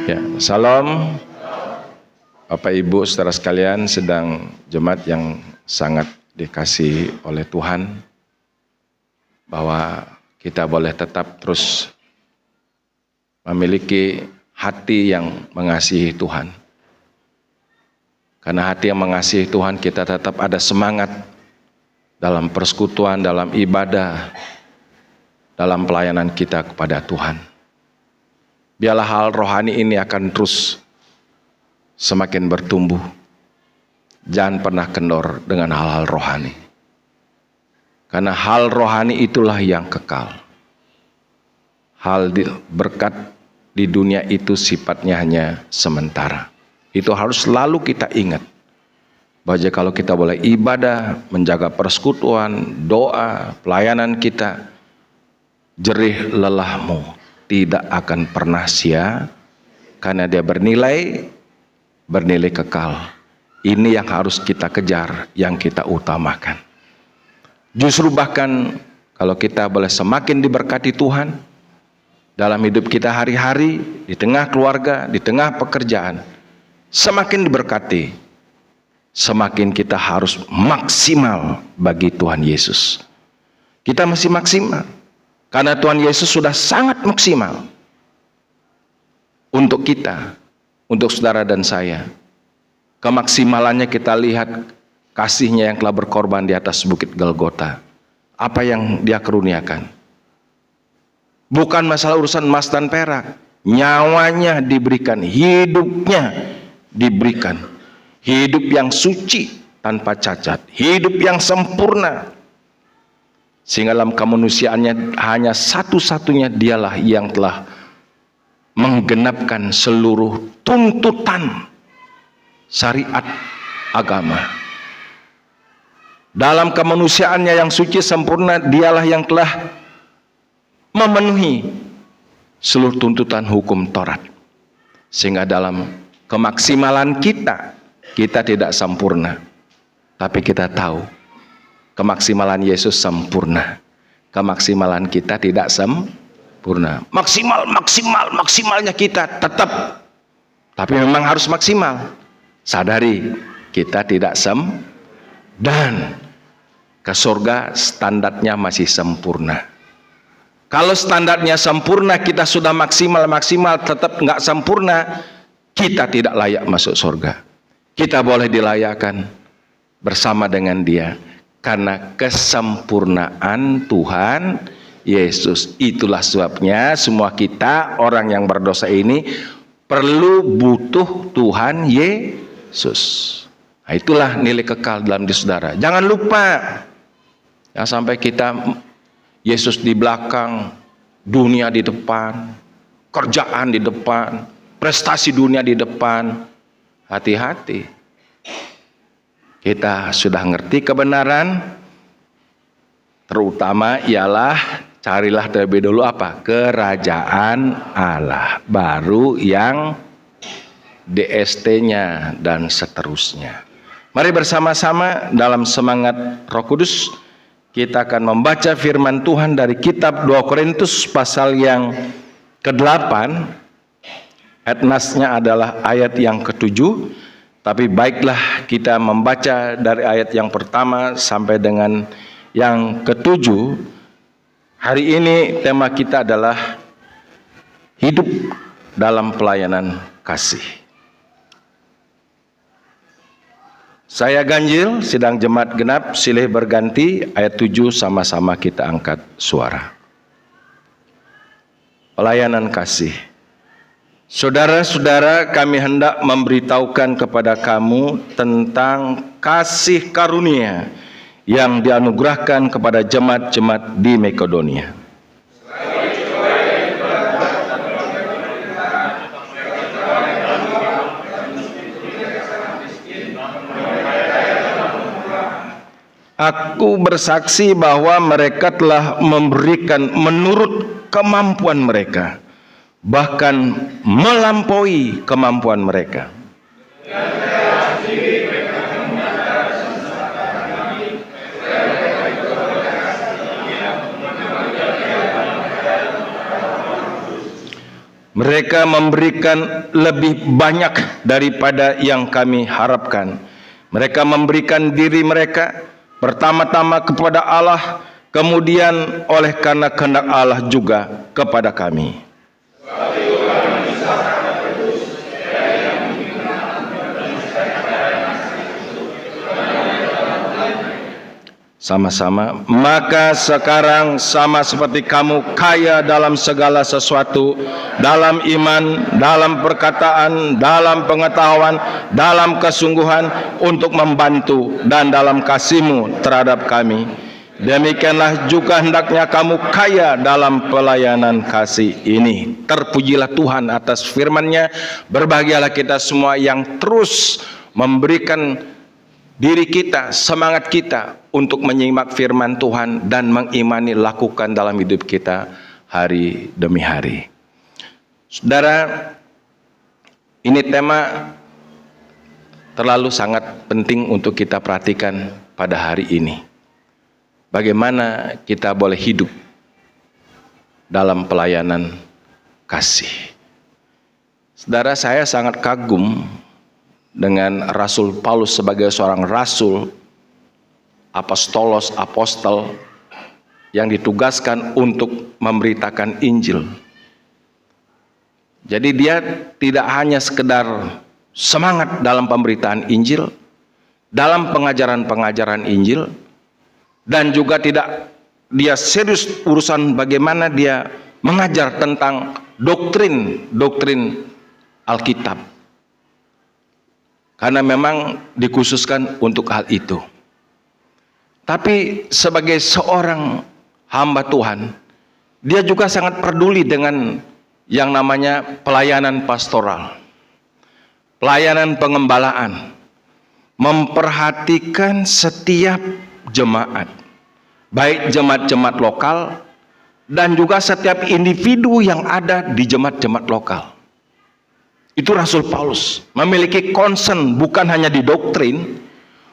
Ya, salam Bapak Ibu saudara sekalian, sedang jemaat yang sangat dikasihi oleh Tuhan, bahwa kita boleh tetap terus memiliki hati yang mengasihi Tuhan. Karena hati yang mengasihi Tuhan, kita tetap ada semangat dalam persekutuan, dalam ibadah, dalam pelayanan kita kepada Tuhan. Biarlah hal rohani ini akan terus semakin bertumbuh. Jangan pernah kendor dengan hal-hal rohani. Karena hal rohani itulah yang kekal. Berkat di dunia itu sifatnya hanya sementara. Itu harus selalu kita ingat. Bahwa kalau kita boleh ibadah, menjaga persekutuan, doa, pelayanan kita, jerih lelahmu tidak akan pernah sia, karena dia bernilai kekal. Ini yang harus kita kejar, yang kita utamakan. Justru bahkan kalau kita boleh semakin diberkati Tuhan dalam hidup kita hari-hari, di tengah keluarga, di tengah pekerjaan, semakin diberkati, semakin kita harus maksimal bagi Tuhan Yesus. Kita masih maksimal karena Tuhan Yesus sudah sangat maksimal untuk kita, untuk saudara dan saya. Kemaksimalannya kita lihat kasihnya yang telah berkorban di atas bukit Golgota. Apa yang dia karuniakan? Bukan masalah urusan emas dan perak. Nyawanya diberikan, hidupnya diberikan. Hidup yang suci tanpa cacat, hidup yang sempurna. Sehingga dalam kemanusiaannya hanya satu-satunya dialah yang telah menggenapkan seluruh tuntutan syariat agama. Dalam kemanusiaannya yang suci sempurna, dialah yang telah memenuhi seluruh tuntutan hukum Taurat. Sehingga dalam kemaksimalan kita tidak sempurna, tapi kita tahu kemaksimalan Yesus sempurna. Kemaksimalan kita tidak sempurna. Maksimalnya kita tetap, tapi memang harus maksimal. Sadari kita tidak dan ke surga standarnya masih sempurna. Kalau standarnya sempurna, kita sudah maksimal tetap nggak sempurna, kita tidak layak masuk surga. Kita boleh dilayakkan bersama dengan Dia karena kesempurnaan Tuhan Yesus. Itulah sebabnya semua kita orang yang berdosa ini butuh Tuhan Yesus. Nah, itulah nilai kekal dalam diri saudara. Jangan lupa, jangan sampai kita Yesus di belakang, dunia di depan, kerjaan di depan, prestasi dunia di depan. Hati-hati. Kita sudah ngerti kebenaran, terutama ialah carilah terlebih dulu apa? Kerajaan Allah. Baru yang DST-nya dan seterusnya. Mari bersama-sama dalam semangat Roh Kudus kita akan membaca firman Tuhan dari kitab 2 Korintus pasal yang ke-8. Ayat nasnya adalah ayat yang ke-7. Tapi baiklah kita membaca dari ayat yang pertama sampai dengan yang ke-7. Hari ini tema kita adalah hidup dalam pelayanan kasih. Saya ganjil, sidang jemaat genap, silih berganti, ayat 7 sama-sama kita angkat suara. Pelayanan kasih. Saudara-saudara, kami hendak memberitahukan kepada kamu tentang kasih karunia yang dianugerahkan kepada jemaat-jemaat di Makedonia. Aku bersaksi bahwa mereka telah memberikan menurut kemampuan mereka, bahkan melampaui kemampuan mereka. Mereka memberikan lebih banyak daripada yang kami harapkan. Mereka memberikan diri mereka pertama-tama kepada Allah, kemudian oleh karena kehendak Allah juga kepada kami. Sama-sama. Maka sekarang sama seperti kamu kaya dalam segala sesuatu, dalam iman, dalam perkataan, dalam pengetahuan, dalam kesungguhan untuk membantu, dan dalam kasihmu terhadap kami. Demikianlah juga hendaknya kamu kaya dalam pelayanan kasih ini. Terpujilah Tuhan atas firman-Nya. Berbahagialah kita semua yang terus memberikan diri kita, semangat kita untuk menyimak firman Tuhan dan mengimani, lakukan dalam hidup kita hari demi hari. Saudara, ini tema terlalu sangat penting untuk kita perhatikan pada hari ini. Bagaimana kita boleh hidup dalam pelayanan kasih. Saudara, saya sangat kagum dengan Rasul Paulus sebagai seorang rasul, apostel yang ditugaskan untuk memberitakan Injil. Jadi dia tidak hanya sekedar semangat dalam pemberitaan Injil, dalam pengajaran-pengajaran Injil, dan juga tidak dia serius urusan bagaimana dia mengajar tentang doktrin Alkitab. Karena memang dikhususkan untuk hal itu. Tapi sebagai seorang hamba Tuhan, dia juga sangat peduli dengan yang namanya pelayanan pastoral, pelayanan pengembalaan, memperhatikan setiap jemaat, baik jemaat-jemaat lokal dan juga setiap individu yang ada di jemaat-jemaat lokal. Itu Rasul Paulus memiliki concern bukan hanya di doktrin,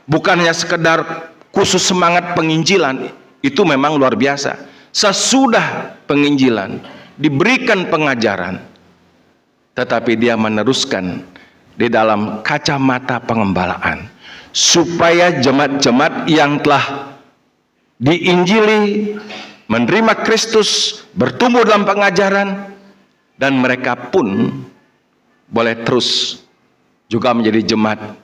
bukan hanya sekedar khusus semangat penginjilan, itu memang luar biasa. Sesudah penginjilan diberikan pengajaran, tetapi dia meneruskan di dalam kacamata pengembalaan, supaya jemaat-jemaat yang telah diinjili, menerima Kristus, bertumbuh dalam pengajaran, dan mereka pun boleh terus juga menjadi jemaat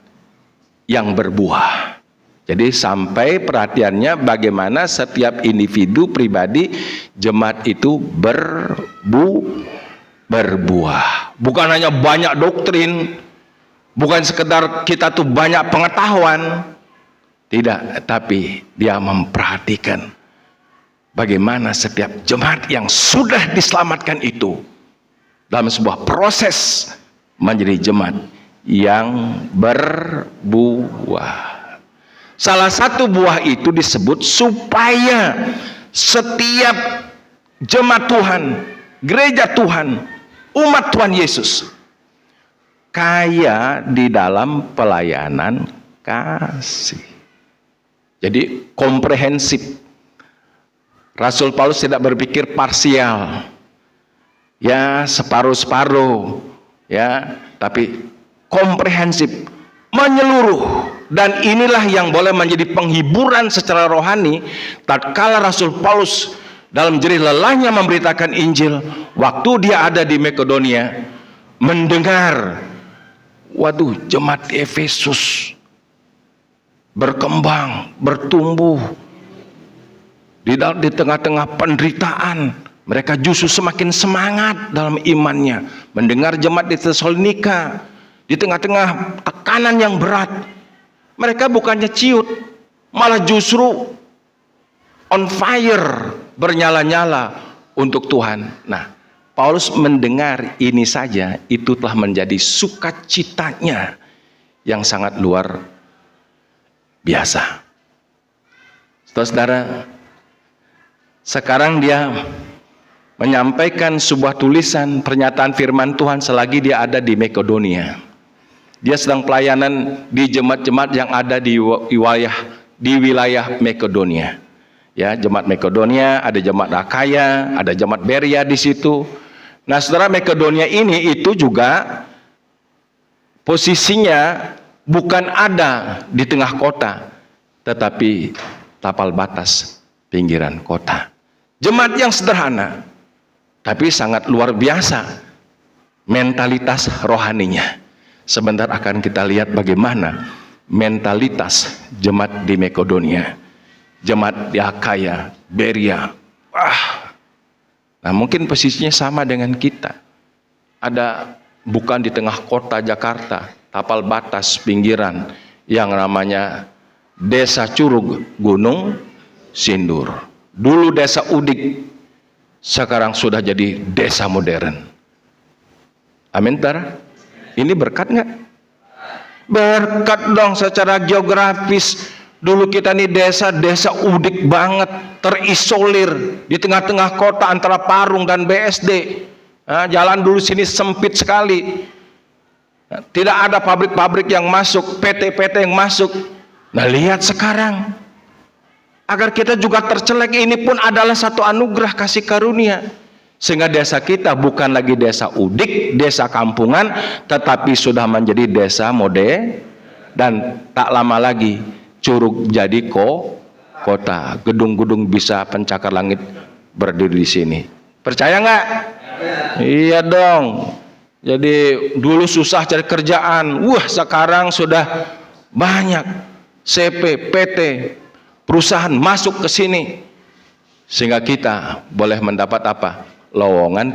yang berbuah. Jadi sampai perhatiannya bagaimana setiap individu pribadi jemaat itu berbuah. Bukan hanya banyak doktrin, bukan sekedar kita tuh banyak pengetahuan. Tidak, tapi dia memperhatikan bagaimana setiap jemaat yang sudah diselamatkan itu dalam sebuah proses menjadi jemaat yang berbuah. Salah satu buah itu disebut supaya setiap jemaat Tuhan, gereja Tuhan, umat Tuhan Yesus kaya di dalam pelayanan kasih. Jadi komprehensif. Rasul Paulus tidak berpikir parsial, ya separuh-separuh, ya, tapi komprehensif, menyeluruh. Dan inilah yang boleh menjadi penghiburan secara rohani tatkala Rasul Paulus dalam jerih lelahnya memberitakan Injil, waktu dia ada di Makedonia, mendengar, waduh, jemaat Efesus berkembang, bertumbuh di tengah-tengah penderitaan. Mereka justru semakin semangat dalam imannya. Mendengar jemaat di Tesalonika di tengah-tengah tekanan yang berat, mereka bukannya ciut, malah justru on fire, bernyala-nyala untuk Tuhan. Nah, Paulus mendengar ini saja, itu telah menjadi sukacitanya yang sangat luar biasa. Saudara, sekarang dia menyampaikan sebuah tulisan pernyataan firman Tuhan selagi dia ada di Makedonia. Dia sedang pelayanan di jemaat-jemaat yang ada di wilayah Makedonia. Ya, jemaat Makedonia, ada jemaat Akaya, ada jemaat Beria di situ. Nah, saudara, Makedonia ini itu juga posisinya bukan ada di tengah kota, tetapi tapal batas pinggiran kota. Jemaat yang sederhana, tapi sangat luar biasa mentalitas rohaninya. Sebentar akan kita lihat bagaimana mentalitas jemaat di Makedonia, jemaat di Akaya, Beria. Nah, mungkin posisinya sama dengan kita. Ada bukan di tengah kota Jakarta, tapal batas pinggiran yang namanya Desa Curug Gunung Sindur. Dulu Desa Udik, sekarang sudah jadi desa modern. Amin, Tara? Ini berkat nggak? Berkat dong secara geografis. Dulu kita nih desa udik banget, terisolir di tengah-tengah kota antara Parung dan BSD. Nah, jalan dulu sini sempit sekali. Tidak ada pabrik-pabrik yang masuk, PT-PT yang masuk. Nah, lihat sekarang. Agar kita juga tercelek, ini pun adalah satu anugerah kasih karunia. Sehingga desa kita bukan lagi desa udik, desa kampungan, tetapi sudah menjadi desa modern. Dan tak lama lagi Curug jadi kota. Gedung-gedung bisa pencakar langit berdiri di sini. Percaya nggak? Iya dong. Jadi dulu susah cari kerjaan. Sekarang sudah banyak CP, PT, perusahaan masuk ke sini. Sehingga kita boleh mendapat apa? Lowongan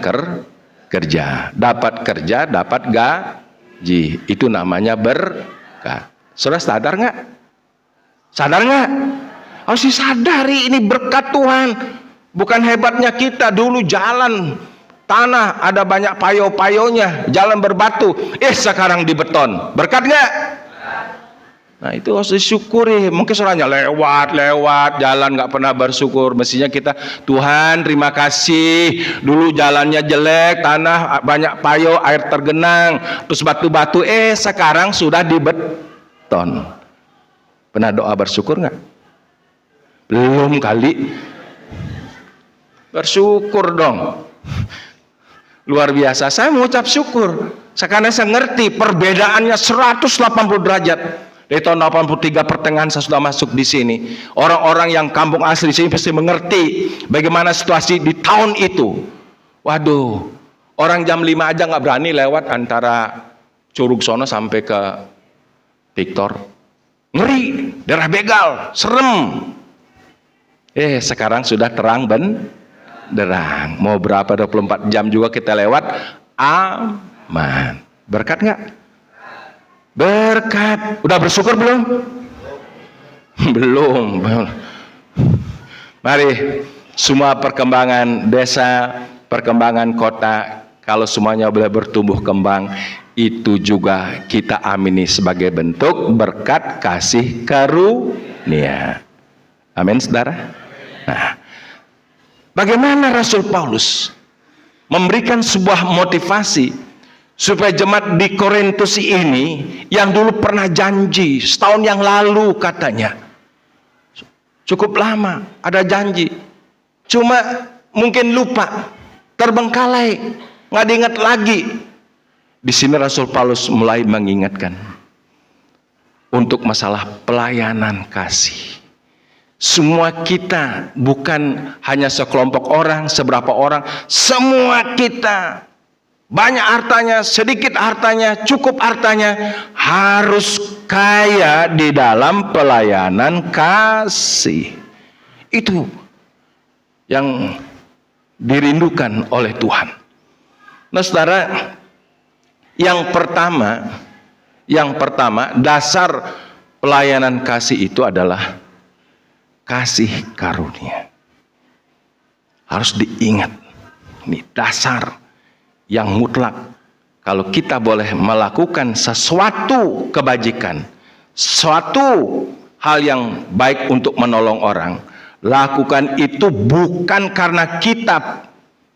kerja. Dapat kerja, dapat gaji. Itu namanya berkat. Saudara sadar nggak? Sadar nggak? Harus disadari ini berkat Tuhan. Bukan hebatnya kita. Dulu jalan tanah ada banyak payo-payonya, jalan berbatu. Sekarang di beton. Berkat nggak? Nah, itu harus disyukuri. Mungkin saudaranya lewat jalan nggak pernah bersyukur. Mestinya kita, Tuhan terima kasih. Dulu jalannya jelek, tanah banyak payo, air tergenang, terus batu-batu. Sekarang sudah di beton. Pernah doa bersyukur nggak? Belum kali. Bersyukur dong. Luar biasa. Saya mengucap syukur. Sekarang saya ngerti perbedaannya 180 derajat. Dari tahun 83 pertengahan saya sudah masuk di sini. Orang-orang yang kampung asli di sini pasti mengerti bagaimana situasi di tahun itu. Waduh, orang jam 5 aja nggak berani lewat antara Curug sono sampai ke Victor. Ngeri, daerah begal, serem. Sekarang sudah terang benderang. Mau berapa 24 jam juga kita lewat aman. Berkat nggak? Berkat. Udah bersyukur belum? Belum. Mari, semua perkembangan desa, perkembangan kota, kalau semuanya boleh bertumbuh kembang, itu juga kita amini sebagai bentuk berkat kasih karunia. Amin, saudara. Nah, bagaimana Rasul Paulus memberikan sebuah motivasi supaya jemaat di Korintus ini yang dulu pernah janji setahun yang lalu, katanya cukup lama ada janji, cuma mungkin lupa, terbengkalai, nggak diingat lagi. Di sini Rasul Paulus mulai mengingatkan untuk masalah pelayanan kasih. Semua kita, bukan hanya sekelompok orang, seberapa orang, semua kita, banyak hartanya, sedikit hartanya, cukup hartanya, harus kaya di dalam pelayanan kasih. Itu yang dirindukan oleh Tuhan. Nah, saudara, yang pertama dasar pelayanan kasih itu adalah kasih karunia. Harus diingat, ini dasar yang mutlak. Kalau kita boleh melakukan sesuatu kebajikan, suatu hal yang baik untuk menolong orang, lakukan itu bukan karena kita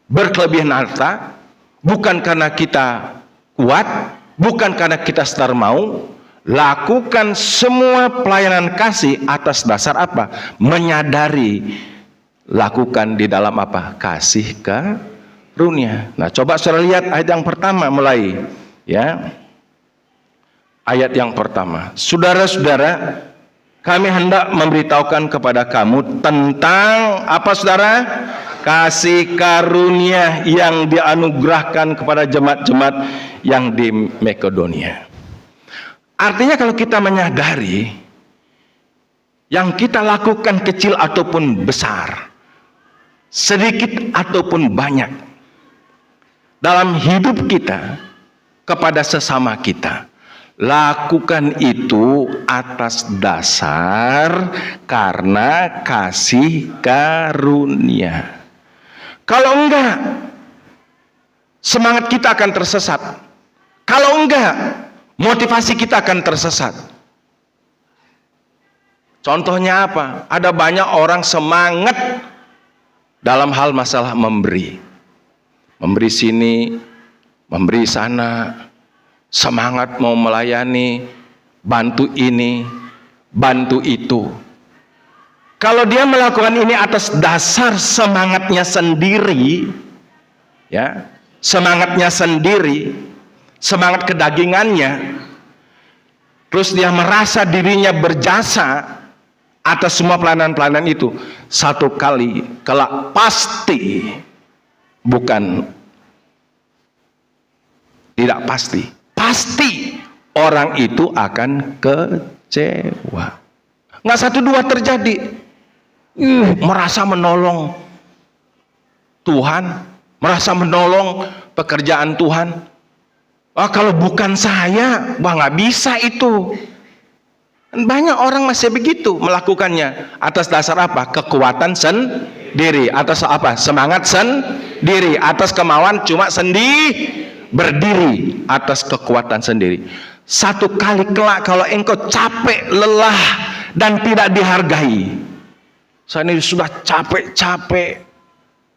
berkelebihan harta, bukan karena kita kuat, bukan karena kita sedar mau. Lakukan semua pelayanan kasih atas dasar apa? Menyadari, lakukan di dalam apa? Kasih karunia. karunia. Nah, coba saudara lihat ayat yang pertama mulai, ya. Ayat yang pertama. Saudara-saudara, kami hendak memberitahukan kepada kamu tentang apa, saudara? Kasih karunia yang dianugerahkan kepada jemaat-jemaat yang di Makedonia. Artinya kalau kita menyadari yang kita lakukan kecil ataupun besar, sedikit ataupun banyak dalam hidup kita kepada sesama kita, lakukan itu atas dasar karena kasih karunia. Kalau enggak, semangat kita akan tersesat. Kalau enggak, motivasi kita akan tersesat. Contohnya apa? Ada banyak orang semangat dalam hal masalah memberi. Memberi sini, memberi sana, semangat mau melayani, bantu ini, bantu itu. Kalau dia melakukan ini atas dasar semangatnya sendiri, ya, semangatnya sendiri, semangat kedagingannya, terus dia merasa dirinya berjasa atas semua pelayanan-pelayanan itu, satu kali kelak pasti, bukan tidak pasti, pasti orang itu akan kecewa. Nggak satu dua terjadi. Merasa menolong Tuhan, merasa menolong pekerjaan Tuhan. Kalau bukan saya, nggak bisa itu. Banyak orang masih begitu melakukannya atas dasar apa? Kekuatan sendiri, atas apa? Semangat sendiri, atas kemauan cuma berdiri atas kekuatan sendiri. Satu kali kelak kalau engkau capek, lelah dan tidak dihargai, saya ini sudah capek-capek,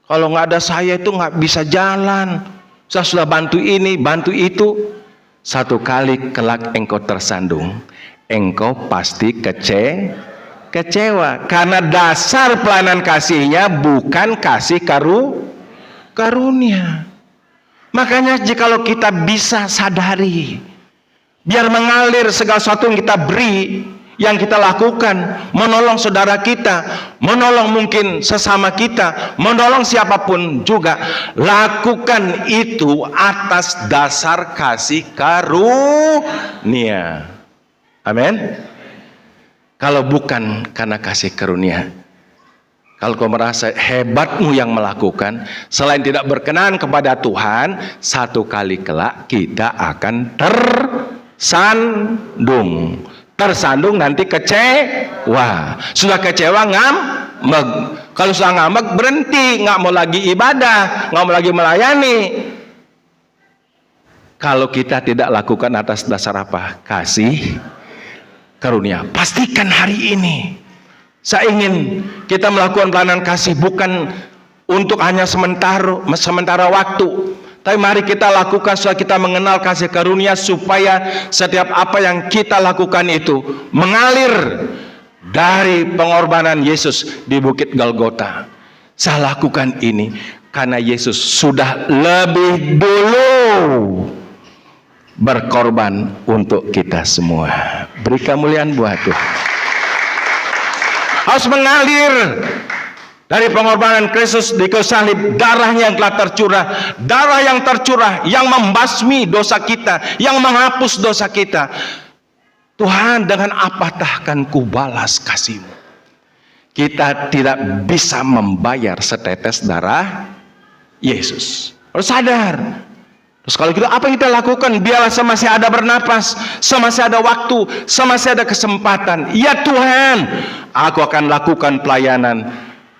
kalau nggak ada saya itu nggak bisa jalan, saya sudah bantu ini, bantu itu. Satu kali kelak engkau tersandung, engkau pasti kecewa karena dasar pelayanan kasihnya bukan kasih karunia. Makanya jikalau kita bisa sadari, biar mengalir segala sesuatu yang kita beri, yang kita lakukan, menolong saudara kita, menolong mungkin sesama kita, menolong siapapun juga, lakukan itu atas dasar kasih karunia. Amin. Kalau bukan karena kasih karunia, kalau kau merasa hebatmu yang melakukan, selain tidak berkenan kepada Tuhan, satu kali kelak kita akan tersandung nanti kecewa. Sudah kecewa ngambek. Kalau sudah ngambek berhenti, nggak mau lagi ibadah, nggak mau lagi melayani. Kalau kita tidak lakukan atas dasar apa? Kasih karunia. Pastikan hari ini saya ingin kita melakukan pelayanan kasih bukan untuk hanya sementara waktu. Tapi mari kita lakukan setelah kita mengenal kasih karunia, supaya setiap apa yang kita lakukan itu mengalir dari pengorbanan Yesus di Bukit Golgota. Saya lakukan ini karena Yesus sudah lebih dulu berkorban untuk kita semua. Beri kemuliaan buat Tuhan. Harus mengalir dari pengorbanan Kristus di kayu salib, darahnya yang telah tercurah, darah yang tercurah yang membasmi dosa kita, yang menghapus dosa kita. Tuhan, dengan apakah akan kubalas kasih-Mu? Kita tidak bisa membayar setetes darah Yesus. Harus sadar. Terus kalau kita apa yang kita lakukan? Biarlah semasih ada bernapas, semasih ada waktu, semasih ada kesempatan. Ya Tuhan, aku akan lakukan pelayanan.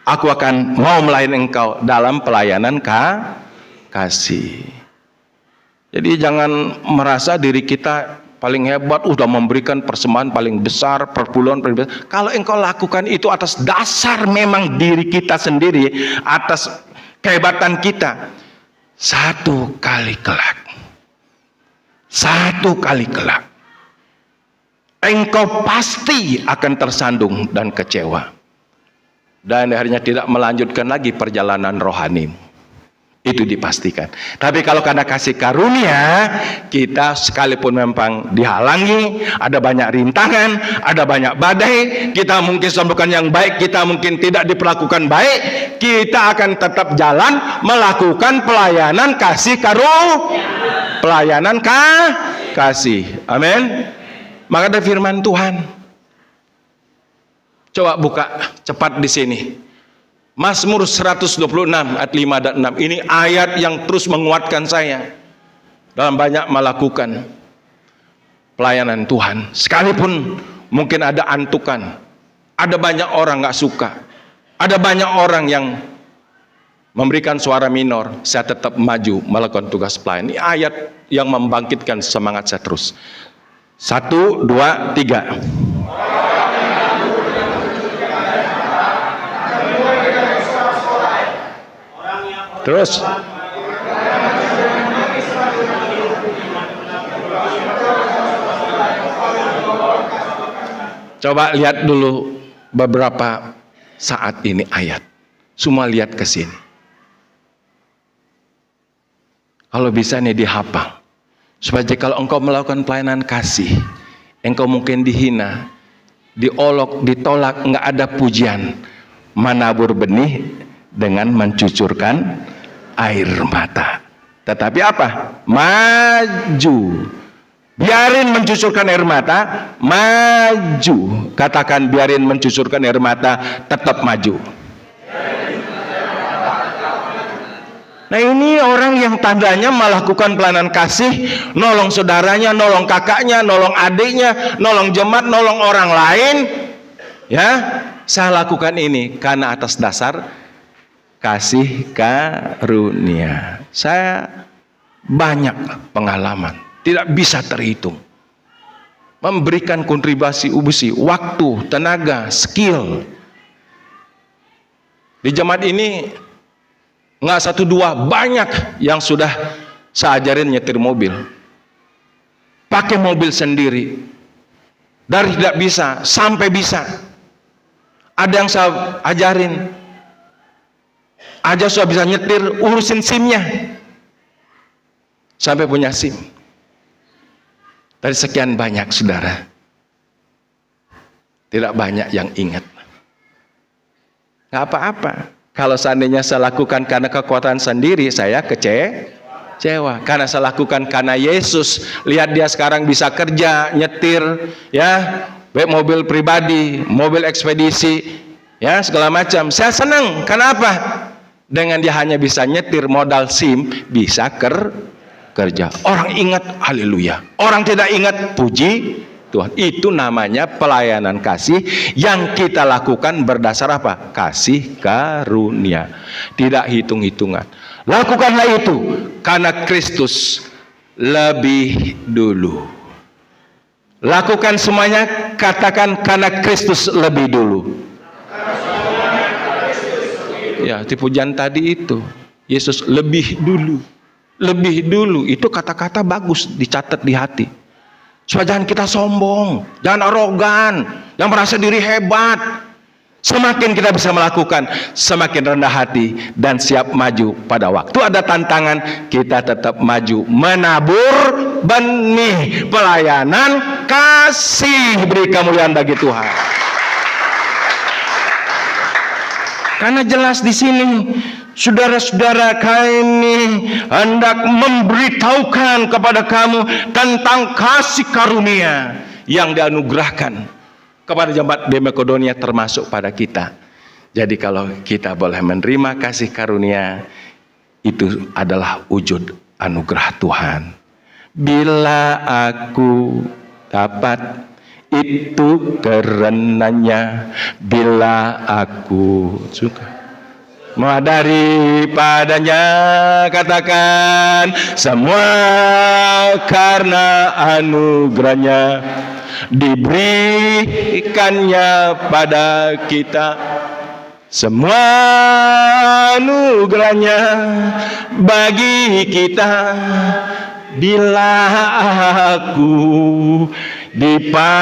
Aku akan mau melayani Engkau dalam pelayanan kasih. Jadi jangan merasa diri kita paling hebat, udah memberikan persembahan paling besar, perpuluhan paling besar. Kalau engkau lakukan itu atas dasar memang diri kita sendiri, atas kehebatan kita, satu kali kelak engkau pasti akan tersandung dan kecewa. Dan akhirnya tidak melanjutkan lagi perjalanan rohanimu. Itu dipastikan. Tapi kalau karena kasih karunia, kita sekalipun memang dihalangi, ada banyak rintangan, ada banyak badai, kita mungkin melakukan yang baik, kita mungkin tidak diperlakukan baik, kita akan tetap jalan melakukan pelayanan kasih pelayanan kasih. Amin. Maka ada firman Tuhan. Coba buka cepat di sini. Mazmur 126 ayat 5 dan 6. Ini ayat yang terus menguatkan saya dalam banyak melakukan pelayanan Tuhan. Sekalipun mungkin ada antukan, ada banyak orang gak suka, ada banyak orang yang memberikan suara minor, saya tetap maju melakukan tugas pelayanan. Ini ayat yang membangkitkan semangat saya terus. 1, 2, 3. Terus coba lihat dulu beberapa saat ini ayat. Semua lihat ke sini. Kalau bisa nih dihafal. Supaya kalau engkau melakukan pelayanan kasih, engkau mungkin dihina, diolok, ditolak, enggak ada pujian. Menabur benih dengan mencucurkan air mata. Tetapi apa? Maju. Biarin mencucurkan air mata, maju. Katakan biarin mencucurkan air mata, tetap maju. Nah, ini orang yang tandanya melakukan pelayanan kasih, nolong saudaranya, nolong kakaknya, nolong adiknya, nolong jemaat, nolong orang lain. Ya, saya lakukan ini karena atas dasar kasih karunia. Saya banyak pengalaman, tidak bisa terhitung. Memberikan kontribusi waktu, tenaga, skill. Di jemaat ini nggak 1 2, banyak yang sudah saya ajarin nyetir mobil. Pakai mobil sendiri. Dari tidak bisa sampai bisa. Ada yang saya ajarin aja sudah bisa nyetir, urusin SIM-nya sampai punya SIM. Dari sekian banyak saudara, tidak banyak yang ingat. Gak apa-apa. Kalau seandainya saya lakukan karena kekuatan sendiri, saya kecewa. Karena saya lakukan karena Yesus. Lihat dia sekarang bisa kerja, nyetir, ya, baik mobil pribadi, mobil ekspedisi, ya, segala macam. Saya senang. Kenapa? Dengan dia hanya bisa nyetir, modal SIM, bisa kerja. Orang ingat, haleluya. Orang tidak ingat, puji Tuhan. Itu namanya pelayanan kasih yang kita lakukan berdasar apa? Kasih karunia. Tidak hitung-hitungan. Lakukanlah itu karena Kristus lebih dulu. Lakukan semuanya, katakan karena Kristus lebih dulu. Ya, di pujian tadi itu, Yesus lebih dulu. Lebih dulu, itu kata-kata bagus, dicatat di hati. Supaya jangan kita sombong, jangan arogan, yang merasa diri hebat. Semakin kita bisa melakukan, semakin rendah hati dan siap maju. Pada waktu ada tantangan, kita tetap maju. Menabur benih pelayanan kasih. Beri kemuliaan bagi Tuhan. Karena jelas di sini, saudara-saudara, kami hendak memberitahukan kepada kamu tentang kasih karunia yang dianugerahkan kepada jemaat di Makedonia, termasuk pada kita. Jadi kalau kita boleh menerima kasih karunia, itu adalah wujud anugerah Tuhan. Bila aku dapat, itu karenanya, bila aku suka. Semua daripadanya, katakan, semua karena anugerahnya diberikannya pada kita. Semua anugerahnya bagi kita. Bila aku dipakainya,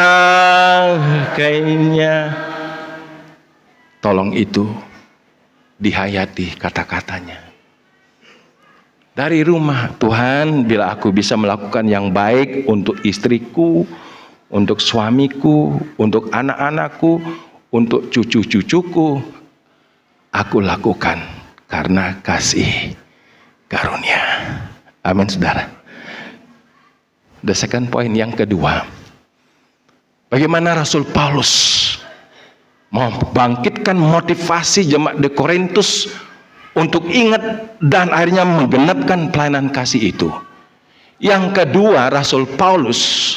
tolong itu dihayati kata-katanya. Dari rumah, Tuhan, bila aku bisa melakukan yang baik untuk istriku, untuk suamiku, untuk anak-anakku, untuk cucu-cucuku, aku lakukan karena kasih karunia. Amin, saudara. The second point, yang kedua, bagaimana Rasul Paulus membangkitkan motivasi jemaat di Korintus untuk ingat dan akhirnya menggenapkan pelayanan kasih itu. Yang kedua, Rasul Paulus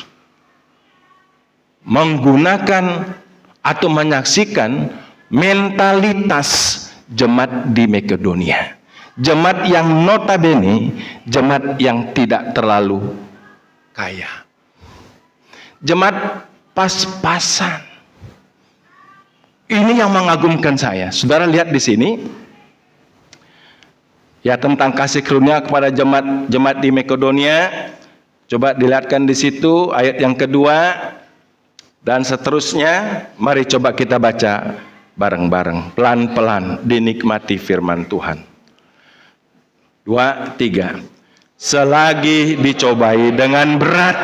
menggunakan atau menyaksikan mentalitas jemaat di Makedonia. Jemaat yang notabene jemaat yang tidak terlalu kaya. Jemaat pas-pasan. Ini yang mengagumkan saya. Saudara lihat di sini. Ya, tentang kasih karunia kepada jemaat di Makedonia. Coba dilihatkan di situ ayat yang kedua dan seterusnya. Mari coba kita baca bareng-bareng, pelan-pelan, dinikmati firman Tuhan. 2, 3. Selagi dicobai dengan berat,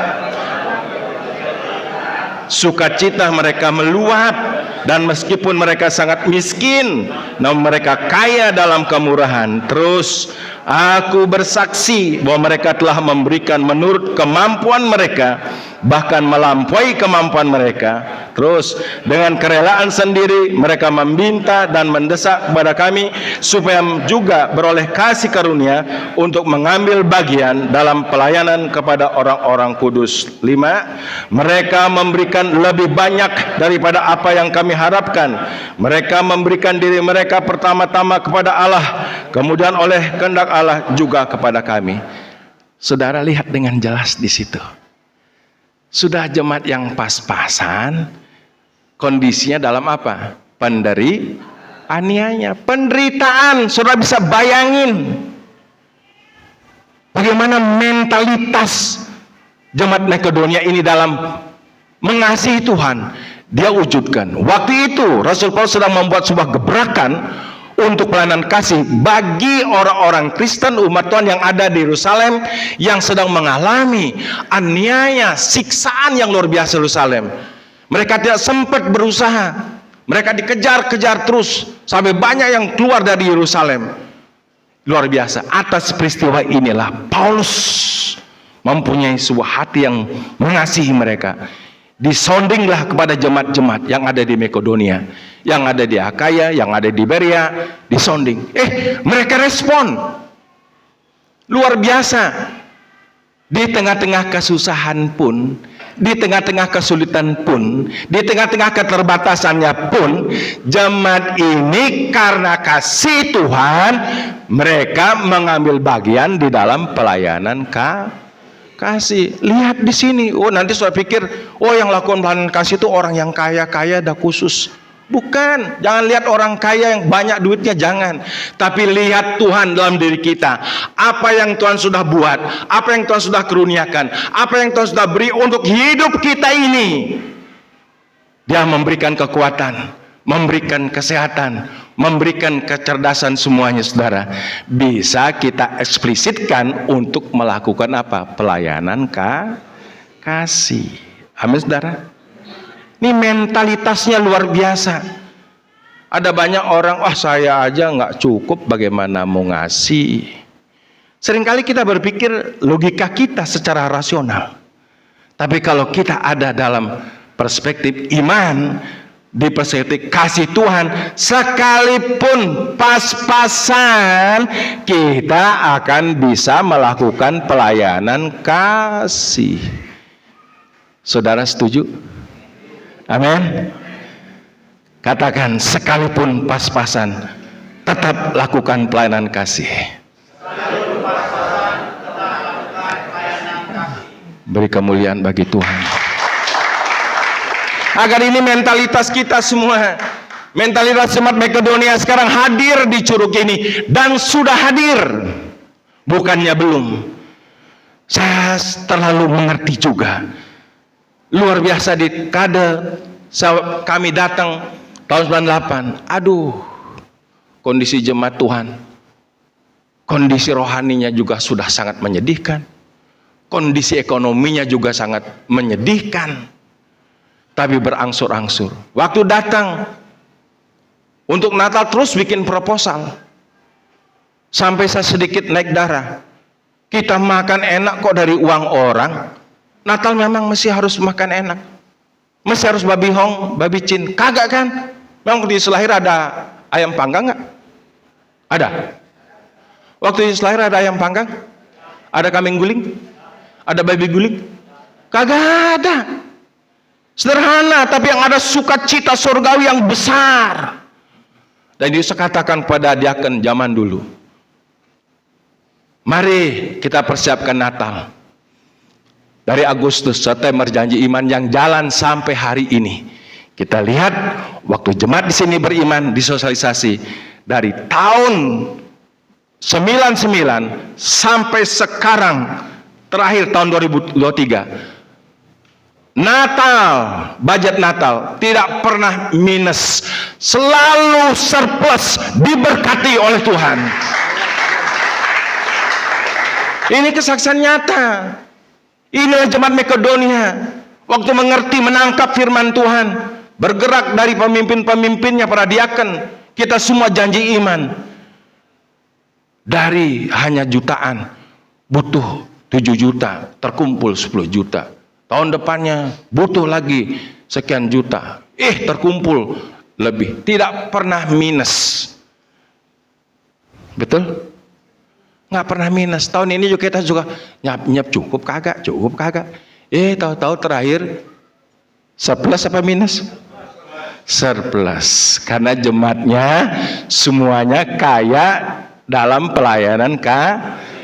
sukacita mereka meluap. Dan meskipun mereka sangat miskin, namun mereka kaya dalam kemurahan. Terus aku bersaksi bahwa mereka telah memberikan menurut kemampuan mereka, bahkan melampaui kemampuan mereka. Terus dengan kerelaan sendiri mereka meminta dan mendesak kepada kami supaya juga beroleh kasih karunia untuk mengambil bagian dalam pelayanan kepada orang-orang kudus. 5. Mereka memberikan lebih banyak daripada apa yang kami harapkan. Mereka memberikan diri mereka pertama-tama kepada Allah, kemudian oleh kehendak Allah juga kepada kami. Saudara lihat dengan jelas di situ. Sudah jemaat yang pas-pasan, kondisinya dalam apa? Aniaya, penderitaan. Saudara bisa bayangin bagaimana mentalitas jemaat Makedonia ini dalam mengasihi Tuhan. Dia wujudkan. Waktu itu Rasul Paulus sedang membuat sebuah gebrakan untuk pelayanan kasih bagi orang-orang Kristen umat Tuhan yang ada di Yerusalem, yang sedang mengalami aniaya, siksaan yang luar biasa Yerusalem. Mereka tidak sempat berusaha. Mereka dikejar-kejar terus sampai banyak yang keluar dari Yerusalem. Luar biasa. Atas peristiwa inilah Paulus mempunyai sebuah hati yang mengasihi mereka. Disondinglah kepada jemaat-jemaat yang ada di Makedonia, yang ada di Akaya, yang ada di Berea, disonding. Mereka respon luar biasa. Di tengah-tengah kesusahan pun, di tengah-tengah kesulitan pun, di tengah-tengah keterbatasannya pun, jemaat ini karena kasih Tuhan, mereka mengambil bagian di dalam pelayanan kasih. Lihat di sini. Nanti saya pikir, yang lakukan pelayanan kasih itu orang yang kaya-kaya dah khusus. Bukan. Jangan lihat orang kaya yang banyak duitnya, jangan. Tapi lihat Tuhan dalam diri kita. Apa yang Tuhan sudah buat, apa yang Tuhan sudah karuniakan, apa yang Tuhan sudah beri untuk hidup kita ini. Dia memberikan kekuatan, memberikan kesehatan, memberikan kecerdasan, semuanya saudara. Bisa kita eksplisitkan untuk melakukan apa? Pelayanan kasih. Amin saudara. Ini mentalitasnya luar biasa. Ada banyak orang, saya aja nggak cukup, bagaimana mau ngasih. Seringkali kita berpikir logika kita secara rasional. Tapi kalau kita ada dalam perspektif iman, di perspektif kasih Tuhan, sekalipun pas-pasan, kita akan bisa melakukan pelayanan kasih. Saudara setuju? Amin. Katakan, sekalipun pas-pasan, tetap lakukan pelayanan kasih. Beri kemuliaan bagi Tuhan. Agar ini mentalitas kita semua, mentalitas jemaat Makedonia sekarang hadir di Curug ini, dan sudah hadir, bukannya belum. Saya terlalu mengerti juga. Luar biasa di Kade, kami datang tahun 98. Aduh, kondisi jemaat Tuhan, Kondisi rohaninya juga sudah sangat menyedihkan. Kondisi ekonominya juga sangat menyedihkan. Tapi berangsur-angsur. Waktu datang untuk Natal terus bikin proposal. Sampai saya sedikit naik darah. Kita makan enak kok dari uang orang. Natal memang mesti harus makan enak. Mesti harus babi hong, babi cin. Kagak kan? Memang di Yesus lahir ada ayam panggang nggak? Ada. Waktu Yesus lahir ada ayam panggang? Ada kambing guling? Ada babi guling? Kagak ada. Sederhana, tapi yang ada sukacita surgawi yang besar. Dan Yesus katakan pada diaken zaman dulu, mari kita persiapkan Natal. Dari Agustus, September, janji iman yang jalan sampai hari ini. Kita lihat waktu jemaat di sini beriman, disosialisasi dari tahun 99 sampai sekarang terakhir tahun 2023. Natal, budget Natal tidak pernah minus, selalu surplus, diberkati oleh Tuhan. Ini kesaksian nyata. Inilah jemaat Makedonia waktu mengerti, menangkap firman Tuhan, bergerak dari pemimpin-pemimpinnya, para diaken. Kita semua janji iman. Dari hanya jutaan, butuh 7 juta, terkumpul 10 juta. Tahun depannya butuh lagi sekian juta. Terkumpul lebih. Tidak pernah minus. Betul? Nggak pernah minus. Tahun ini juga kita juga nyap cukup kagak. Tahu-tahu terakhir surplus apa minus? Surplus. Karena jemaatnya semuanya kaya dalam pelayanan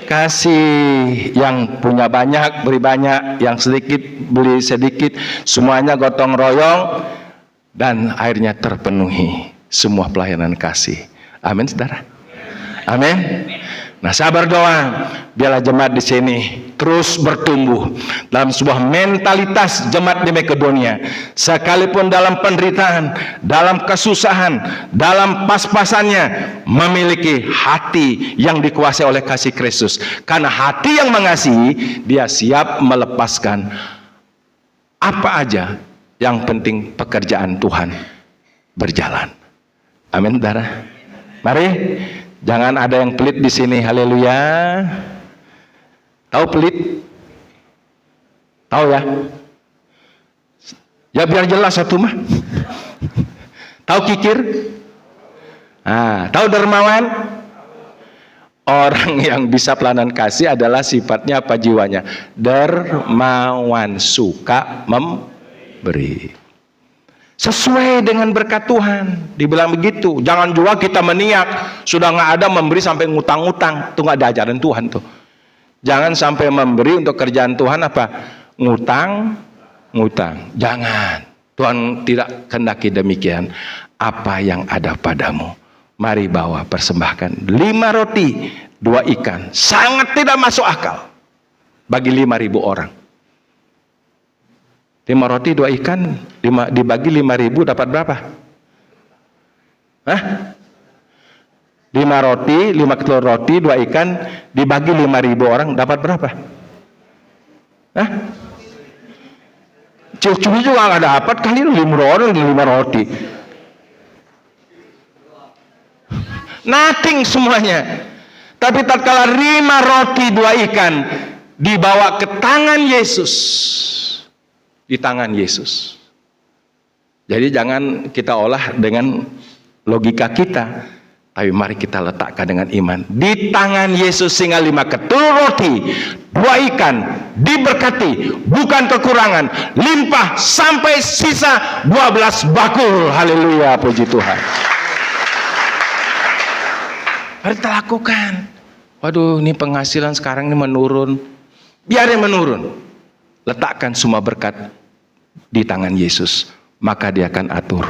kasih. Yang punya banyak beri banyak, yang sedikit beli sedikit, semuanya gotong royong, dan akhirnya terpenuhi semua pelayanan kasih. Amin, saudara. Amin. Nah, saya berdoa biarlah jemaat di sini terus bertumbuh dalam sebuah mentalitas jemaat di Makedonia. Sekalipun dalam penderitaan, dalam kesusahan, dalam pas-pasannya, memiliki hati yang dikuasai oleh kasih Kristus. Karena hati yang mengasihi, dia siap melepaskan apa aja, yang penting pekerjaan Tuhan berjalan. Amin, saudara. Mari. Jangan ada yang pelit di sini. Haleluya. Tahu pelit? Tahu ya? Ya biar jelas satu mah. Tahu kikir? Tahu dermawan? Orang yang bisa pelayanan kasih adalah sifatnya apa jiwanya? Dermawan, suka memberi. Sesuai dengan berkat Tuhan. Dibilang begitu. Jangan juga kita meniak, sudah nggak ada memberi sampai ngutang-ngutang. Itu nggak ada ajaran Tuhan tuh. Jangan sampai memberi untuk kerjaan Tuhan apa? Ngutang. Jangan. Tuhan tidak kehendaki demikian. Apa yang ada padamu, mari bawa persembahkan. 5 roti, 2 ikan. Sangat tidak masuk akal bagi 5.000 orang. 5 roti 2 ikan dibagi 5.000 dapat berapa? 5 roti, 5 kilo roti, 2 ikan dibagi 5.000 orang dapat berapa? Cumi juga nggak dapat kali 5 orang 5 roti. Nothing semuanya. Tapi tatkala 5 roti 2 ikan dibawa ke tangan Yesus. Di tangan Yesus. Jadi jangan kita olah dengan logika kita, tapi mari kita letakkan dengan iman. Di tangan Yesus sehingga 5 ketul roti, 2 ikan diberkati, bukan kekurangan, limpah sampai sisa 12 bakul. Haleluya, puji Tuhan. Mari kita lakukan. Waduh, ini penghasilan sekarang ini menurun. Biarin menurun. Letakkan semua berkat di tangan Yesus, maka dia akan atur.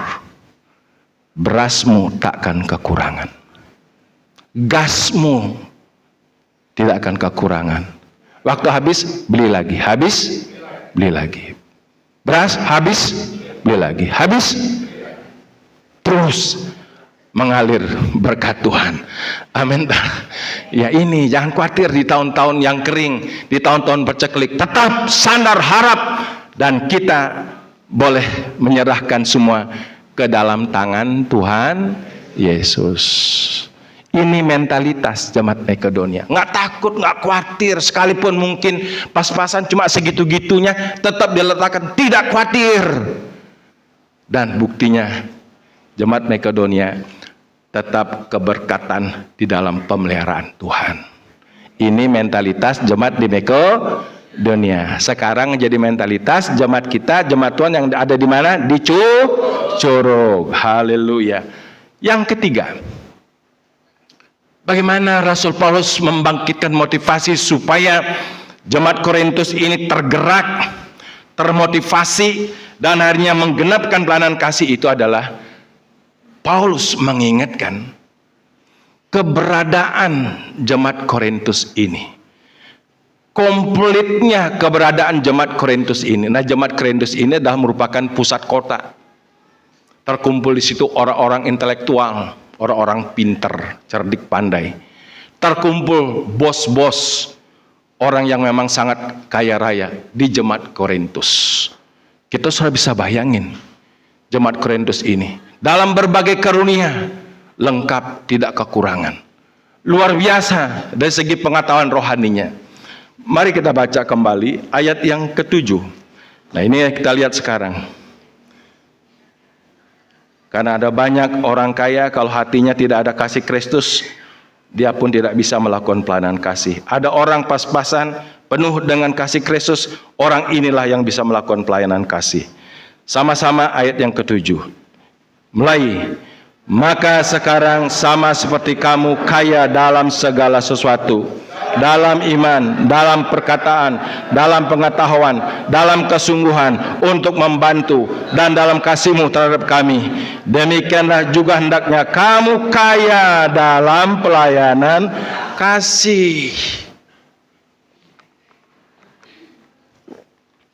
Berasmu takkan kekurangan. Gasmu tidak akan kekurangan. Waktu habis, beli lagi. Habis, beli lagi. Beras, habis, beli lagi. Habis, terus. mengalir berkat Tuhan. Amin. Ya ini, jangan khawatir di tahun-tahun yang kering, di tahun-tahun berceklik. Tetap sandar harap, dan kita boleh menyerahkan semua ke dalam tangan Tuhan Yesus. Ini mentalitas jemaat Makedonia. Nggak takut, nggak khawatir. Sekalipun mungkin pas-pasan cuma segitu-gitunya, tetap diletakkan, tidak khawatir. Dan buktinya, jemaat Makedonia tetap keberkatan di dalam pemeliharaan Tuhan. Ini mentalitas jemaat di Makedonia. Sekarang jadi mentalitas jemaat kita, jemaat Tuhan yang ada di mana? Di Curug. Haleluya. Yang ketiga, bagaimana Rasul Paulus membangkitkan motivasi supaya jemaat Korintus ini tergerak, termotivasi, dan akhirnya menggenapkan pelayanan kasih. Itu adalah Paulus mengingatkan keberadaan jemaat Korintus ini. Komplitnya keberadaan jemaat Korintus ini. Nah, jemaat Korintus ini adalah merupakan pusat kota. Terkumpul di situ orang-orang intelektual, orang-orang pinter, cerdik, pandai. Terkumpul bos-bos, orang yang memang sangat kaya raya di jemaat Korintus. Kita sudah bisa bayangin jemaat Korintus ini dalam berbagai karunia, lengkap, tidak kekurangan. Luar biasa dari segi pengetahuan rohaninya. Mari kita baca kembali ayat yang ke-7. Nah, ini kita lihat sekarang. Karena ada banyak orang kaya, kalau hatinya tidak ada kasih Kristus, dia pun tidak bisa melakukan pelayanan kasih. Ada orang pas-pasan penuh dengan kasih Kristus, orang inilah yang bisa melakukan pelayanan kasih. Sama-sama ayat yang ke-7. Mulai, maka sekarang sama seperti kamu kaya dalam segala sesuatu, dalam iman, dalam perkataan, dalam pengetahuan, dalam kesungguhan untuk membantu, dan dalam kasihmu terhadap kami. Demikianlah juga hendaknya kamu kaya dalam pelayanan kasih.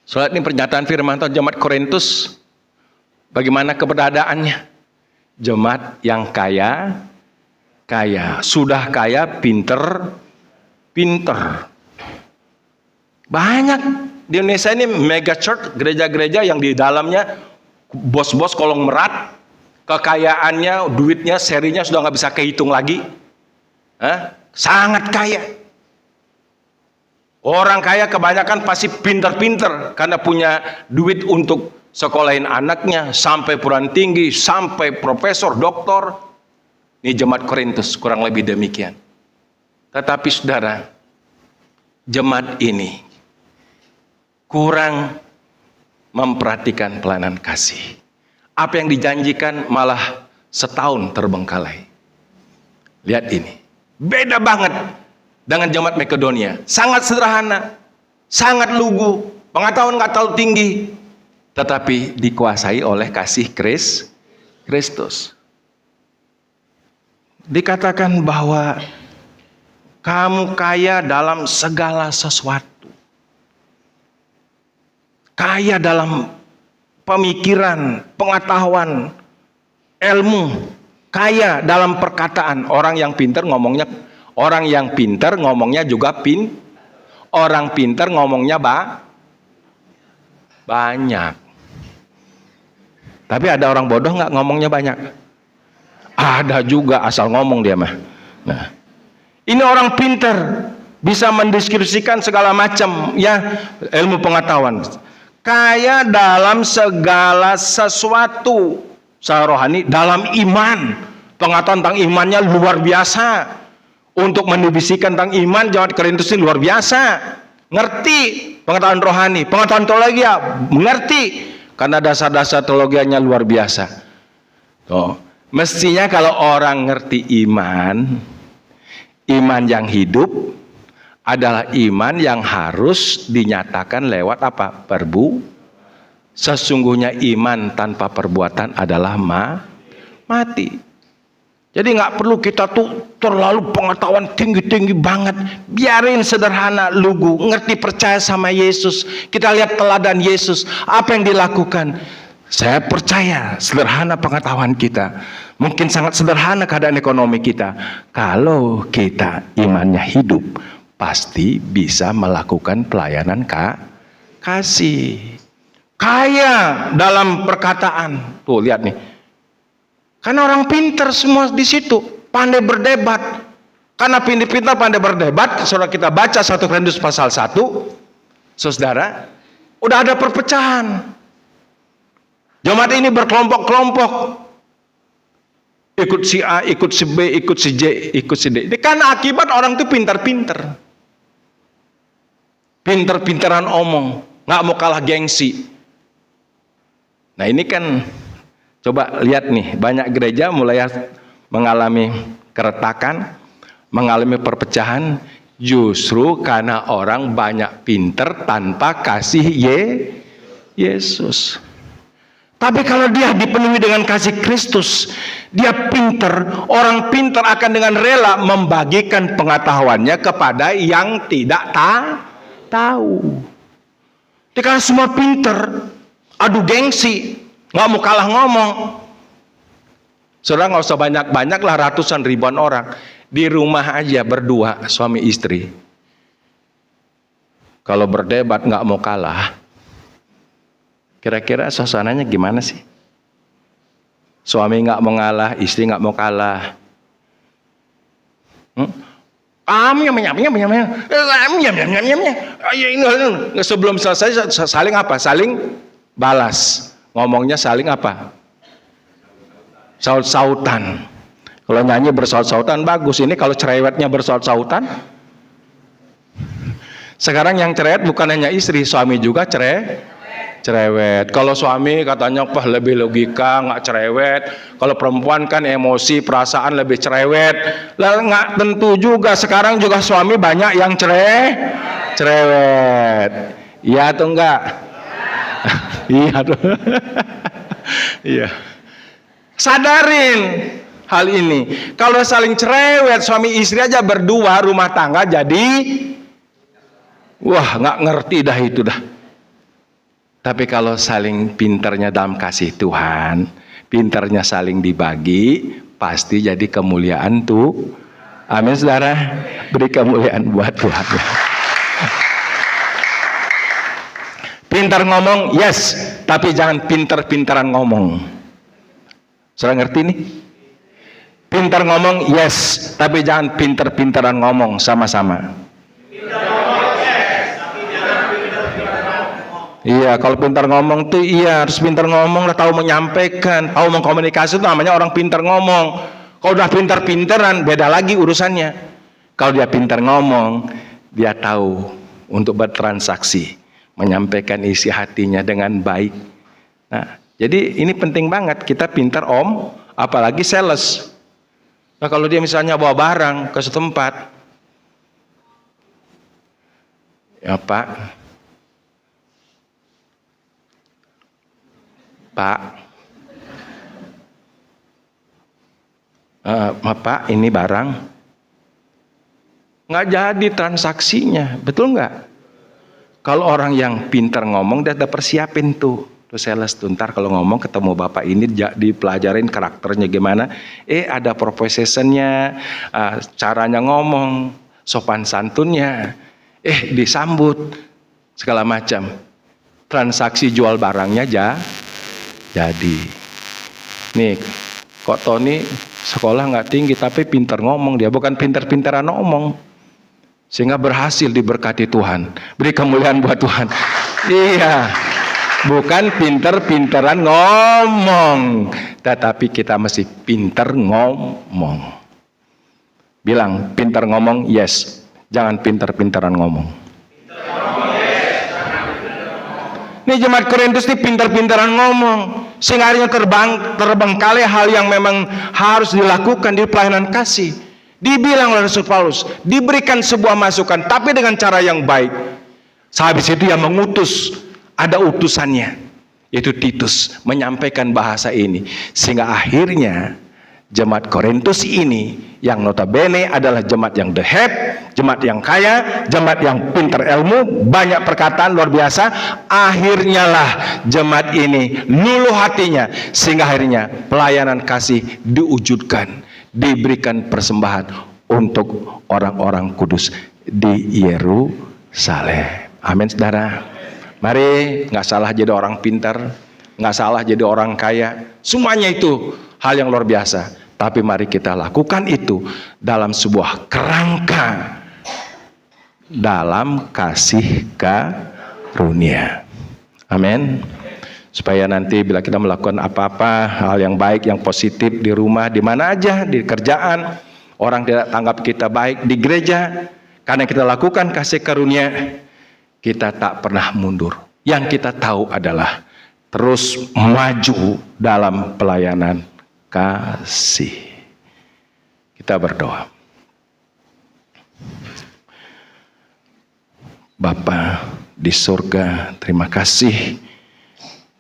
Saudara, ini pernyataan firman Tuhan jemaat Korintus. Bagaimana keberadaannya? Jemaat yang kaya, sudah kaya, pinter. Banyak di Indonesia ini mega church, gereja-gereja yang di dalamnya bos-bos kolong merat, kekayaannya, duitnya, serinya sudah nggak bisa kehitung lagi. Sangat kaya. Orang kaya kebanyakan pasti pinter-pinter karena punya duit untuk sekolahin anaknya sampai perguruan tinggi, sampai profesor, doktor. Ini jemaat Korintus kurang lebih demikian. Tetapi saudara, jemaat ini kurang memperhatikan pelayanan kasih. Apa yang dijanjikan malah setahun terbengkalai. Lihat ini, beda banget dengan jemaat Makedonia. Sangat sederhana, sangat lugu, pengetahuan nggak terlalu tinggi, tetapi dikuasai oleh kasih Kristus. Dikatakan bahwa kamu kaya dalam segala sesuatu. Kaya dalam pemikiran, pengetahuan, ilmu. Kaya dalam perkataan. Orang yang pintar ngomongnya juga orang pintar ngomongnya banyak. Tapi ada orang bodoh nggak ngomongnya banyak? Ada juga, asal ngomong dia mah. Nah, ini orang pintar, bisa mendiskusikan segala macam ya ilmu pengetahuan. Kaya dalam segala sesuatu, secara rohani, dalam iman, pengetahuan tentang imannya luar biasa. Untuk mendiskusikan tentang iman, jemaat Korintus ini luar biasa. Ngerti pengetahuan rohani, pengetahuan teologi, mengerti. Karena dasar-dasar teologianya luar biasa. Mestinya kalau orang ngerti iman yang hidup adalah iman yang harus dinyatakan lewat apa? Sesungguhnya iman tanpa perbuatan adalah mati. Jadi nggak perlu kita tuh terlalu pengetahuan tinggi-tinggi banget. Biarin sederhana, lugu, ngerti, percaya sama Yesus. Kita lihat teladan Yesus, apa yang dilakukan. Saya percaya sederhana pengetahuan kita, mungkin sangat sederhana keadaan ekonomi kita. Kalau kita imannya hidup, pasti bisa melakukan pelayanan kasih. Kaya dalam perkataan. Tuh lihat nih. Karena orang pintar semua di situ, pandai berdebat. Karena pintar pandai berdebat, saudara kita baca 1 Korintus pasal 1, saudara, udah ada perpecahan. Jemaat ini berkelompok-kelompok. Ikut si A, ikut si B, ikut si J, ikut si D. Ini karena akibat orang itu pintar-pintar. Pintar-pintaran omong, nggak mau kalah gengsi. Nah ini kan, coba lihat nih, banyak gereja mulai mengalami keretakan, mengalami perpecahan, justru karena orang banyak pintar tanpa kasih Yesus. Tapi kalau dia dipenuhi dengan kasih Kristus, dia pintar, orang pintar akan dengan rela membagikan pengetahuannya kepada yang tidak tahu. Dia kan semua pintar, adu gengsi, nggak mau kalah ngomong. Saudara nggak usah banyak-banyak lah, ratusan ribuan orang di rumah aja berdua suami istri. Kalau berdebat nggak mau kalah, kira-kira suasananya gimana sih? Suami nggak mau ngalah, istri nggak mau kalah. Sebelum selesai saling apa? Saling balas. Ngomongnya saling apa? Saut-sautan. Kalau nyanyi bersaut-sautan bagus. Ini kalau cerewetnya bersaut-sautan. Sekarang yang cerewet bukan hanya istri, suami juga cerewet. Kalau suami katanya lebih logika, nggak cerewet. Kalau perempuan kan emosi, perasaan lebih cerewet. Lah nggak tentu juga. Sekarang juga suami banyak yang cerewet. Iya atau enggak? Iya tuh. Iya. Sadarin hal ini. Kalau saling cerewet, suami istri aja berdua rumah tangga jadi, wah nggak ngerti dah itu dah. Tapi kalau saling pintarnya dalam kasih Tuhan, pintarnya saling dibagi, pasti jadi kemuliaan tuh. Amin saudara. Beri kemuliaan buat Tuhan. Pintar ngomong, yes, tapi jangan pintar-pintaran ngomong. Saudara ngerti nih? Pintar ngomong, yes, tapi jangan pintar-pintaran ngomong sama-sama. Iya, kalau pintar ngomong tuh iya, harus pintar ngomong lah, tahu menyampaikan, tahu mengkomunikasi itu namanya orang pintar ngomong. Kalau udah pintar-pintaran, beda lagi urusannya. Kalau dia pintar ngomong, dia tahu untuk bertransaksi, menyampaikan isi hatinya dengan baik. Nah, jadi ini penting banget kita pintar apalagi sales. Nah, kalau dia misalnya bawa barang ke setempat, ya Pak, ini barang nggak jadi transaksinya, betul nggak? Kalau orang yang pintar ngomong, dia udah persiapin tuh sales tuh. Ntar kalau ngomong ketemu bapak ini dipelajarin karakternya gimana. Ada professionnya, caranya ngomong, sopan santunnya, disambut segala macam. Transaksi jual barangnya jadi. Nih, kok Tony sekolah nggak tinggi tapi pintar ngomong, dia bukan pintar-pintaran ngomong, sehingga berhasil diberkati Tuhan. Beri kemuliaan buat Tuhan. Iya, bukan pintar-pintaran ngomong, tetapi kita mesti pintar ngomong. Bilang pintar ngomong, yes, jangan pintar-pintaran ngomong. Ini jemaat Korintus ini pintar-pintaran ngomong, sehingga akhirnya terbengkalai hal yang memang harus dilakukan di pelayanan kasih. Dibilang oleh Rasul Paulus, diberikan sebuah masukan, tapi dengan cara yang baik. Sehabis itu yang mengutus, ada utusannya, yaitu Titus, menyampaikan bahasa ini. Sehingga akhirnya jemaat Korintus ini, yang notabene adalah jemaat yang the head, jemaat yang kaya, jemaat yang pintar ilmu, banyak perkataan luar biasa. Akhirnya lah jemaat ini luluh hatinya, sehingga akhirnya pelayanan kasih diwujudkan, diberikan persembahan untuk orang-orang kudus di Yerusalem. Amin, saudara. Mari, nggak salah jadi orang pintar, nggak salah jadi orang kaya, semuanya itu hal yang luar biasa. Tapi mari kita lakukan itu dalam sebuah kerangka, dalam kasih karunia. Amin. Supaya nanti bila kita melakukan apa-apa hal yang baik, yang positif di rumah, di mana aja, di kerjaan, orang tidak tanggap kita baik, di gereja, karena kita lakukan kasih karunia, kita tak pernah mundur. Yang kita tahu adalah terus maju dalam pelayanan kasih. Kita berdoa. Bapa di surga, terima kasih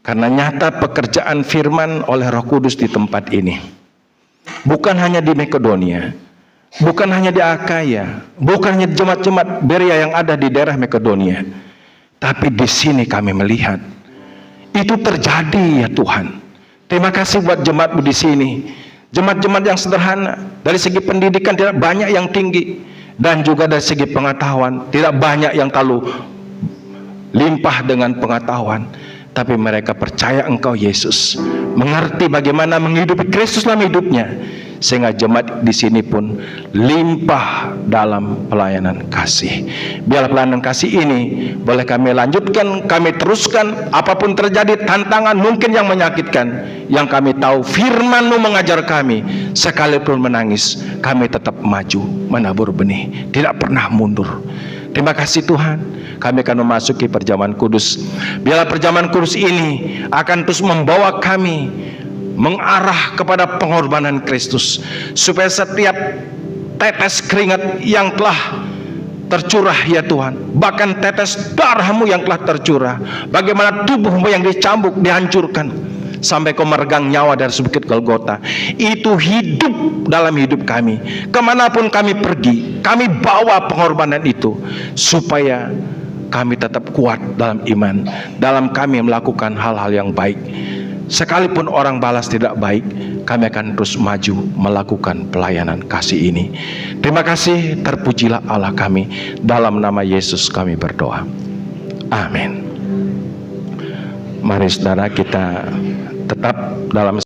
karena nyata pekerjaan firman oleh Roh Kudus di tempat ini. Bukan hanya di Makedonia, bukan hanya di Akaya, bukan hanya di jemaat-jemaat Berea yang ada di daerah Makedonia, tapi di sini kami melihat itu terjadi ya Tuhan. Terima kasih buat jemaatmu di sini, jemaat-jemaat yang sederhana, dari segi pendidikan tidak banyak yang tinggi, dan juga dari segi pengetahuan tidak banyak yang terlalu limpah dengan pengetahuan, tapi mereka percaya Engkau Yesus, mengerti bagaimana menghidupi Kristus dalam hidupnya, sehingga jemaat di sini pun limpah dalam pelayanan kasih. Biarlah pelayanan kasih ini boleh kami lanjutkan, kami teruskan, apapun terjadi tantangan mungkin yang menyakitkan, yang kami tahu firman-Mu mengajar kami, sekalipun menangis kami tetap maju menabur benih, tidak pernah mundur. Terima kasih Tuhan, kami akan memasuki perjamuan kudus. Biarlah perjamuan kudus ini akan terus membawa kami mengarah kepada pengorbanan Kristus, supaya setiap tetes keringat yang telah tercurah ya Tuhan, bahkan tetes darah-Mu yang telah tercurah, bagaimana tubuh-Mu yang dicambuk, dihancurkan, sampai kau meregang nyawa dari bukit Golgota, itu hidup dalam hidup kami. Kemanapun kami pergi, kami bawa pengorbanan itu, supaya kami tetap kuat dalam iman, dalam kami melakukan hal-hal yang baik. Sekalipun orang balas tidak baik, kami akan terus maju melakukan pelayanan kasih ini. Terima kasih, terpujilah Allah kami. Dalam nama Yesus kami berdoa. Amin. Mari saudara kita tetap dalam